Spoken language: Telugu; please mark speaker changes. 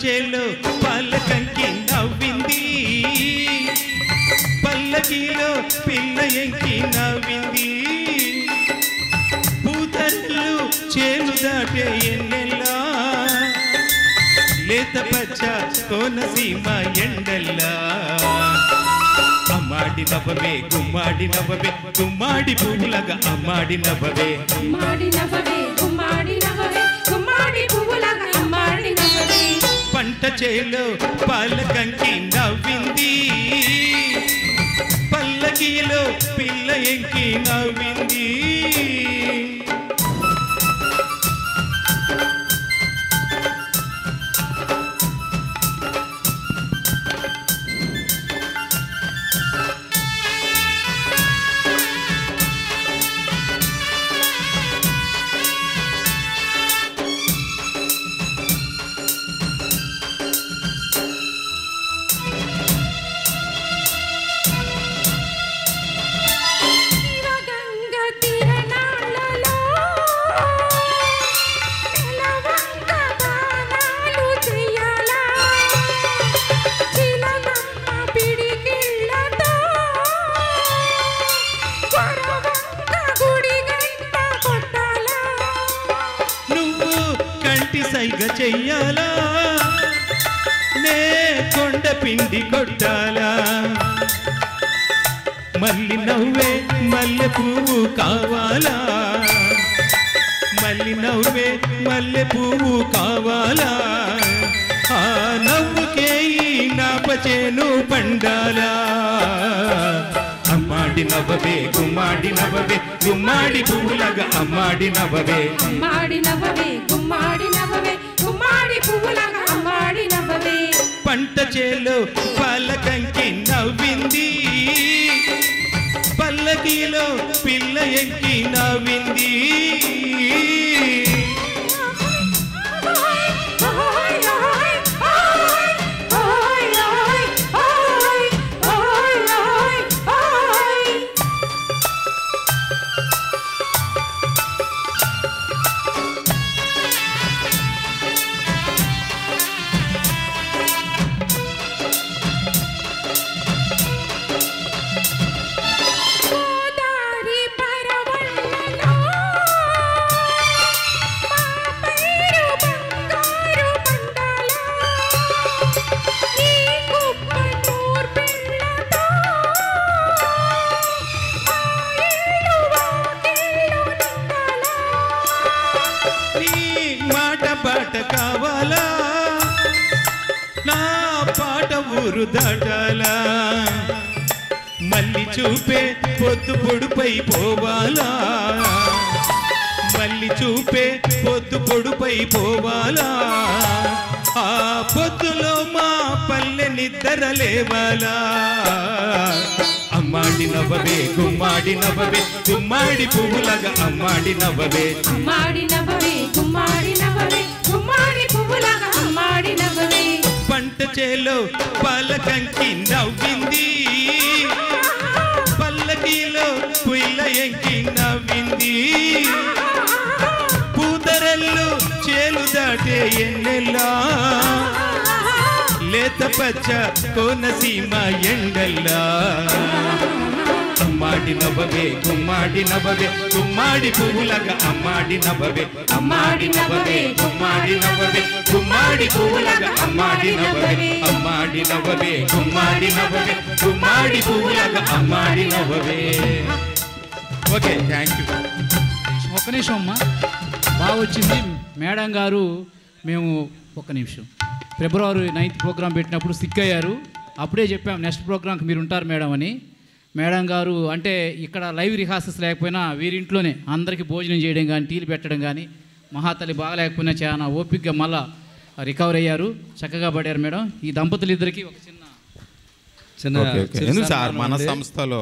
Speaker 1: చేలో పల్లకంకి నవ్వింది, పల్లకిలో పిల్ల ఎంకి నవ్వింది. పూతరలు చేలు దాటే ఎన్నెల్లా, లేత పచ్చ కోనసీమ ఎండల్లా. అమ్మాడి నవ్వవే గుమ్మాడి నవ్వవే, గుమ్మాడి పువ్వులగా అమ్మాడి నవ్వవే. పంట చేలో పల్లకంకి నవ్వింది, పల్లకిలో పిల్ల ఎంకి నవ్వింది. సైగ చెయ్యాలా, నే కొండ పిండి కొట్టాలా. మల్లి నవ్వే మల్లె పువ్వు కావాలా, మల్లి నవ్వే మల్లె పువ్వు కావాలా. ఆ నవ్వుకే నాపచేను పండాలా. అమ్మాడి నవ్వవే గుమ్మాడి నవ్వవే, గుమ్మాడి పువ్వులగా అమ్మాడి నవ్వవే. పంట చేలో పల్లకంకి నవ్వింది, పల్లకిలో పిల్ల ఎంకి నవ్వింది. పాట కావాలా, నా పాట ఊరు దాటాలా. మళ్ళీ చూపే పొద్దు పొడుపై పోవాలా, మళ్ళీ చూపే పొద్దు పొడుపై పోవాలా. ఆ పొద్దులో మా పల్లె నిద్ర లేవాలా. అమ్మాడి నవ్వవే గుమ్మాడి నవ్వవే, గుమ్మాడి పువ్వులగా అమ్మాడి నవ్వవే. పంట చేలో పల్లకంకి నవ్వింది, పల్లకిలో పిల్ల ఎంకి నవ్వింది. పూతరల్లు చేలు దాటే ఎన్నెల్లా, లేత పచ్చ కోనసీమ ఎండల్లా. అమ్మాడి నవ్వవే గుమ్మాడి నవ్వవే, గుమ్మాడి పువ్వులగా అమ్మాడి నవ్వవే. అమ్మాడి నవ్వవే గుమ్మాడి నవ్వవే, గుమ్మాడి పువ్వులగా అమ్మాడి నవ్వవే. అమ్మాడి నవ్వవే గుమ్మాడి నవ్వవే, గుమ్మాడి పువ్వులగా అమ్మాడి నవ్వవే. Okay, thank you.
Speaker 2: ఒక్క నిమిషం అమ్మా, బాగా వచ్చింది మేడం గారు. మేము ఒక్క నిమిషం, ఫిబ్రవరి 9th ప్రోగ్రాం పెట్టినప్పుడు సిక్ అయ్యారు. అప్పుడే చెప్పాం నెక్స్ట్ ప్రోగ్రాంకి మీరు ఉంటారు మేడం అని. మేడం గారు అంటే ఇక్కడ లైవ్ రిహార్సల్స్ లేకపోయినా వీరింట్లోనే అందరికీ భోజనం చేయడం కానీ టీలు పెట్టడం కానీ, మహాతల్లి బాగాలేకపోయినా చాలా ఓపికగా మళ్ళా రికవర్ అయ్యారు, చక్కగా పడారు మేడం. ఈ దంపతులు ఇద్దరికి ఒక చిన్న
Speaker 1: సార్ మన సంస్థలో